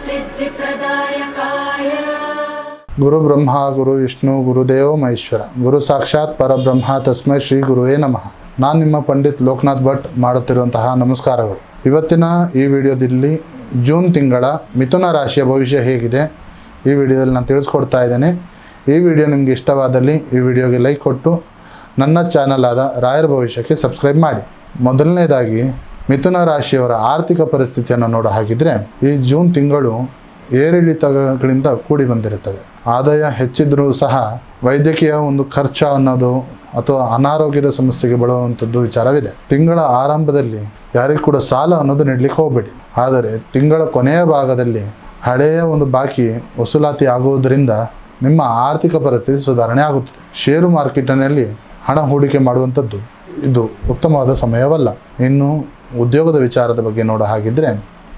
सिद्धिप्रदायकाय गुरु ब्रह्मा गुरु विष्णु गुरुदेव महेश्वर गुरु साक्षाತ್ ಪರಬ್ರಹ್ಮ ತಸ್ಮೈ ಶ್ರೀ ಗುರುವೇ ನಮಃ. ನಾನು ನಿಮ್ಮ ಪಂಡಿತ್ ಲೋಕನಾಥ್ ಭಟ್ ಮಾಡುತ್ತಿರುವಂತಹ ನಮಸ್ಕಾರಗಳು. ಇವತ್ತಿನ ಈ ವಿಡಿಯೋದಲ್ಲಿ ಜೂನ್ ತಿಂಗಳ ಮಿಥುನ ರಾಶಿಯ ಭವಿಷ್ಯ ಹೇಗಿದೆ ಈ ವಿಡಿಯೋದಲ್ಲಿ ನಾನು ತಿಳಿಸ್ಕೊಡ್ತಾ ಇದ್ದೇನೆ. ಈ ವಿಡಿಯೋ ನಿಮಗೆ ಇಷ್ಟವಾದಲ್ಲಿ ಈ ವಿಡಿಯೋಗೆ ಲೈಕ್ ಕೊಟ್ಟು ನನ್ನ ಚಾನಲ್ ಆದ ರಾಯರ ಭವಿಷ್ಯಕ್ಕೆ ಸಬ್ಸ್ಕ್ರೈಬ್ ಮಾಡಿ. ಮೊದಲನೇದಾಗಿ ಮಿಥುನ ರಾಶಿಯವರ ಆರ್ಥಿಕ ಪರಿಸ್ಥಿತಿಯನ್ನು ನೋಡೋ ಹಾಗಿದ್ರೆ ಈ ಜೂನ್ ತಿಂಗಳು ಏರಿಳಿತಗಳಿಂದ ಕೂಡಿ ಬಂದಿರುತ್ತದೆ. ಆದಾಯ ಹೆಚ್ಚಿದ್ರೂ ಸಹ ವೈದ್ಯಕೀಯ ಒಂದು ಖರ್ಚು ಅನ್ನೋದು ಅಥವಾ ಅನಾರೋಗ್ಯದ ಸಮಸ್ಯೆಗೆ ಬಳಲುವಂಥದ್ದು ವಿಚಾರವಿದೆ. ತಿಂಗಳ ಆರಂಭದಲ್ಲಿ ಯಾರಿಗೂ ಕೂಡ ಸಾಲ ಅನ್ನೋದು ನೀಡಲಿಕ್ಕೆ ಹೋಗಬೇಡಿ. ಆದರೆ ತಿಂಗಳ ಕೊನೆಯ ಭಾಗದಲ್ಲಿ ಹಳೆಯ ಒಂದು ಬಾಕಿ ವಸೂಲಾತಿ ಆಗುವುದರಿಂದ ನಿಮ್ಮ ಆರ್ಥಿಕ ಪರಿಸ್ಥಿತಿ ಸುಧಾರಣೆ ಆಗುತ್ತದೆ. ಷೇರು ಮಾರ್ಕೆಟಿನಲ್ಲಿ ಹಣ ಹೂಡಿಕೆ ಮಾಡುವಂಥದ್ದು ಇದು ಉತ್ತಮವಾದ ಸಮಯವಲ್ಲ. ಇನ್ನು ಉದ್ಯೋಗದ ವಿಚಾರದ ಬಗ್ಗೆ ನೋಡೋ ಹಾಗಿದ್ರೆ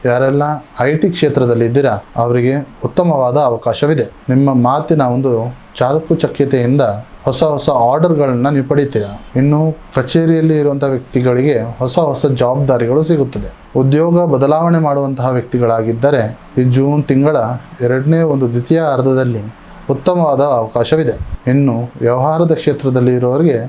ಯಾರೆಲ್ಲ IT ಕ್ಷೇತ್ರದಲ್ಲಿ ಇದ್ದೀರಾ ಅವರಿಗೆ ಉತ್ತಮವಾದ ಅವಕಾಶವಿದೆ. ನಿಮ್ಮ ಮಾತಿನ ಒಂದು ಚಾಕುಚಕ್ಯತೆಯಿಂದ ಹೊಸ ಹೊಸ ಆರ್ಡರ್ಗಳನ್ನ ನೀವು ಪಡಿತೀರಾ. ಇನ್ನು ಕಚೇರಿಯಲ್ಲಿ ಇರುವಂಥ ವ್ಯಕ್ತಿಗಳಿಗೆ ಹೊಸ ಜವಾಬ್ದಾರಿಗಳು ಸಿಗುತ್ತದೆ. ಉದ್ಯೋಗ ಬದಲಾವಣೆ ಮಾಡುವಂತಹ ವ್ಯಕ್ತಿಗಳಾಗಿದ್ದರೆ ಈ ಜೂನ್ ತಿಂಗಳ ಎರಡನೇ ಒಂದು ದ್ವಿತೀಯ ಅರ್ಧದಲ್ಲಿ ಉತ್ತಮವಾದ ಅವಕಾಶವಿದೆ. ಇನ್ನು ವ್ಯವಹಾರದ ಕ್ಷೇತ್ರದಲ್ಲಿ ಇರೋರಿಗೆ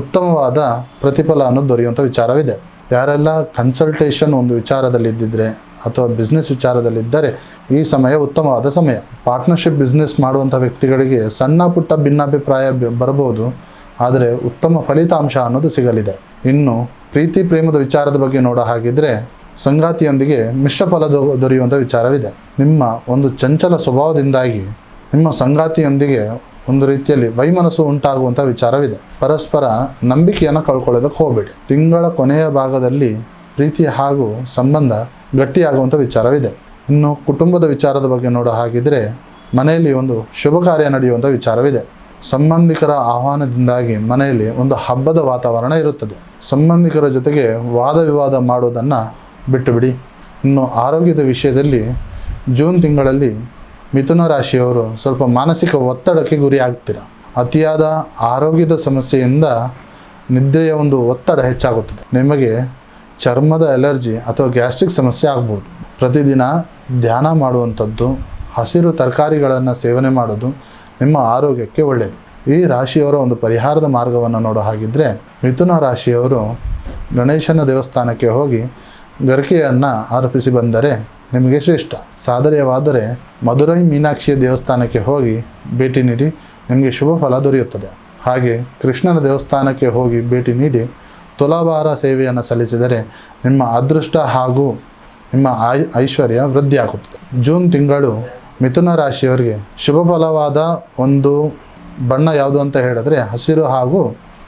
ಉತ್ತಮವಾದ ಪ್ರತಿಫಲ ಅನ್ನೋದು ದೊರೆಯುವಂಥ ವಿಚಾರವಿದೆ. ಯಾರೆಲ್ಲ ಕನ್ಸಲ್ಟೇಷನ್ ಒಂದು ವಿಚಾರದಲ್ಲಿ ಇದ್ದಿದ್ರೆ ಅಥವಾ ಬಿಸ್ನೆಸ್ ವಿಚಾರದಲ್ಲಿದ್ದರೆ ಈ ಸಮಯ ಉತ್ತಮವಾದ ಸಮಯ. ಪಾರ್ಟ್ನರ್ಶಿಪ್ ಬಿಸ್ನೆಸ್ ಮಾಡುವಂಥ ವ್ಯಕ್ತಿಗಳಿಗೆ ಸಣ್ಣ ಪುಟ್ಟ ಭಿನ್ನಾಭಿಪ್ರಾಯ ಬರಬಹುದು, ಆದರೆ ಉತ್ತಮ ಫಲಿತಾಂಶ ಅನ್ನೋದು ಸಿಗಲಿದೆ. ಇನ್ನು ಪ್ರೀತಿ ಪ್ರೇಮದ ವಿಚಾರದ ಬಗ್ಗೆ ನೋಡೋ ಹಾಗಿದ್ರೆ ಸಂಗಾತಿಯೊಂದಿಗೆ ಮಿಶ್ರ ಫಲ ದೊರೆಯುವಂಥ ವಿಚಾರವಿದೆ. ನಿಮ್ಮ ಒಂದು ಚಂಚಲ ಸ್ವಭಾವದಿಂದಾಗಿ ನಿಮ್ಮ ಸಂಗಾತಿಯೊಂದಿಗೆ ಒಂದು ರೀತಿಯಲ್ಲಿ ವೈಮನಸ್ಸು ಉಂಟಾಗುವಂಥ ವಿಚಾರವಿದೆ. ಪರಸ್ಪರ ನಂಬಿಕೆಯನ್ನು ಕಳ್ಕೊಳ್ಳೋದಕ್ಕೆ ಹೋಗಬೇಡಿ. ತಿಂಗಳ ಕೊನೆಯ ಭಾಗದಲ್ಲಿ ಪ್ರೀತಿ ಹಾಗೂ ಸಂಬಂಧ ಗಟ್ಟಿಯಾಗುವಂಥ ವಿಚಾರವಿದೆ. ಇನ್ನು ಕುಟುಂಬದ ವಿಚಾರದ ಬಗ್ಗೆ ನೋಡೋ ಹಾಗಿದ್ರೆ ಮನೆಯಲ್ಲಿ ಒಂದು ಶುಭ ಕಾರ್ಯ ನಡೆಯುವಂಥ ವಿಚಾರವಿದೆ. ಸಂಬಂಧಿಕರ ಆಹ್ವಾನದಿಂದಾಗಿ ಮನೆಯಲ್ಲಿ ಒಂದು ಹಬ್ಬದ ವಾತಾವರಣ ಇರುತ್ತದೆ. ಸಂಬಂಧಿಕರ ಜೊತೆಗೆ ವಾದ ವಿವಾದ ಮಾಡೋದನ್ನು ಬಿಟ್ಟು ಬಿಡಿ. ಇನ್ನು ಆರೋಗ್ಯದ ವಿಷಯದಲ್ಲಿ ಜೂನ್ ತಿಂಗಳಲ್ಲಿ ಮಿಥುನ ರಾಶಿಯವರು ಸ್ವಲ್ಪ ಮಾನಸಿಕ ಒತ್ತಡಕ್ಕೆ ಗುರಿ ಆಗ್ತೀರ. ಅತಿಯಾದ ಆರೋಗ್ಯದ ಸಮಸ್ಯೆಯಿಂದ ನಿದ್ರೆಯ ಒಂದು ಒತ್ತಡ ಹೆಚ್ಚಾಗುತ್ತದೆ. ನಿಮಗೆ ಚರ್ಮದ ಅಲರ್ಜಿ ಅಥವಾ ಗ್ಯಾಸ್ಟ್ರಿಕ್ ಸಮಸ್ಯೆ ಆಗ್ಬೋದು. ಪ್ರತಿದಿನ ಧ್ಯಾನ ಮಾಡುವಂಥದ್ದು, ಹಸಿರು ತರಕಾರಿಗಳನ್ನು ಸೇವನೆ ಮಾಡೋದು ನಿಮ್ಮ ಆರೋಗ್ಯಕ್ಕೆ ಒಳ್ಳೆಯದು. ಈ ರಾಶಿಯವರ ಒಂದು ಪರಿಹಾರದ ಮಾರ್ಗವನ್ನು ನೋಡೋ ಹಾಗಿದ್ರೆ ಮಿಥುನ ರಾಶಿಯವರು ಗಣೇಶನ ದೇವಸ್ಥಾನಕ್ಕೆ ಹೋಗಿ ಗರಿಕೆಯನ್ನು ಅರ್ಪಿಸಿ ಬಂದರೆ ನಿಮಗೆ ಶ್ರೇಷ್ಠ. ಸಾಧನೆಯವಾದರೆ ಮಧುರೈ ಮೀನಾಕ್ಷಿಯ ದೇವಸ್ಥಾನಕ್ಕೆ ಹೋಗಿ ಭೇಟಿ ನೀಡಿ ನಿಮಗೆ ಶುಭ ಫಲ ದೊರೆಯುತ್ತದೆ. ಹಾಗೆ ಕೃಷ್ಣನ ದೇವಸ್ಥಾನಕ್ಕೆ ಹೋಗಿ ಭೇಟಿ ನೀಡಿ ತುಲಾಭಾರ ಸೇವೆಯನ್ನು ಸಲ್ಲಿಸಿದರೆ ನಿಮ್ಮ ಅದೃಷ್ಟ ಹಾಗೂ ನಿಮ್ಮ ಐಶ್ವರ್ಯ ವೃದ್ಧಿಯಾಗುತ್ತದೆ. ಜೂನ್ ತಿಂಗಳು ಮಿಥುನ ರಾಶಿಯವರಿಗೆ ಶುಭ ಫಲವಾದ ಒಂದು ಬಣ್ಣ ಯಾವುದು ಅಂತ ಹೇಳಿದ್ರೆ ಹಸಿರು ಹಾಗೂ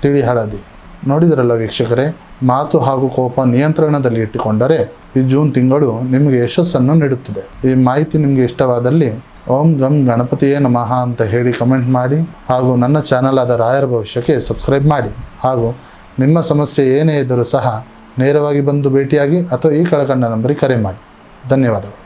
ತಿಳಿ ಹಳದಿ. ನೋಡಿದ್ರಲ್ಲ ವೀಕ್ಷಕರೇ, ಮಾತು ಹಾಗೂ ಕೋಪ ನಿಯಂತ್ರಣದಲ್ಲಿ ಇಟ್ಟುಕೊಂಡರೆ ಈ ಜೂನ್ ತಿಂಗಳು ನಿಮಗೆ ಯಶಸ್ಸನ್ನು ನೀಡುತ್ತದೆ. ಈ ಮಾಹಿತಿ ನಿಮಗೆ ಇಷ್ಟವಾದಲ್ಲಿ ಓಂ ಗಂ ಗಣಪತಿಯೇ ನಮಃ ಅಂತ ಹೇಳಿ ಕಮೆಂಟ್ ಮಾಡಿ ಹಾಗೂ ನನ್ನ ಚಾನಲ್ ಆದ ರಾಯರ ಭವಿಷ್ಯಕ್ಕೆ ಸಬ್ಸ್ಕ್ರೈಬ್ ಮಾಡಿ. ಹಾಗೂ ನಿಮ್ಮ ಸಮಸ್ಯೆ ಏನೇ ಇದ್ದರೂ ಸಹ ನೇರವಾಗಿ ಬಂದು ಭೇಟಿಯಾಗಿ ಅಥವಾ ಈ ಕೆಳಕಂಡ ನಂಬರಿಗೆ ಕರೆ ಮಾಡಿ. ಧನ್ಯವಾದಗಳು.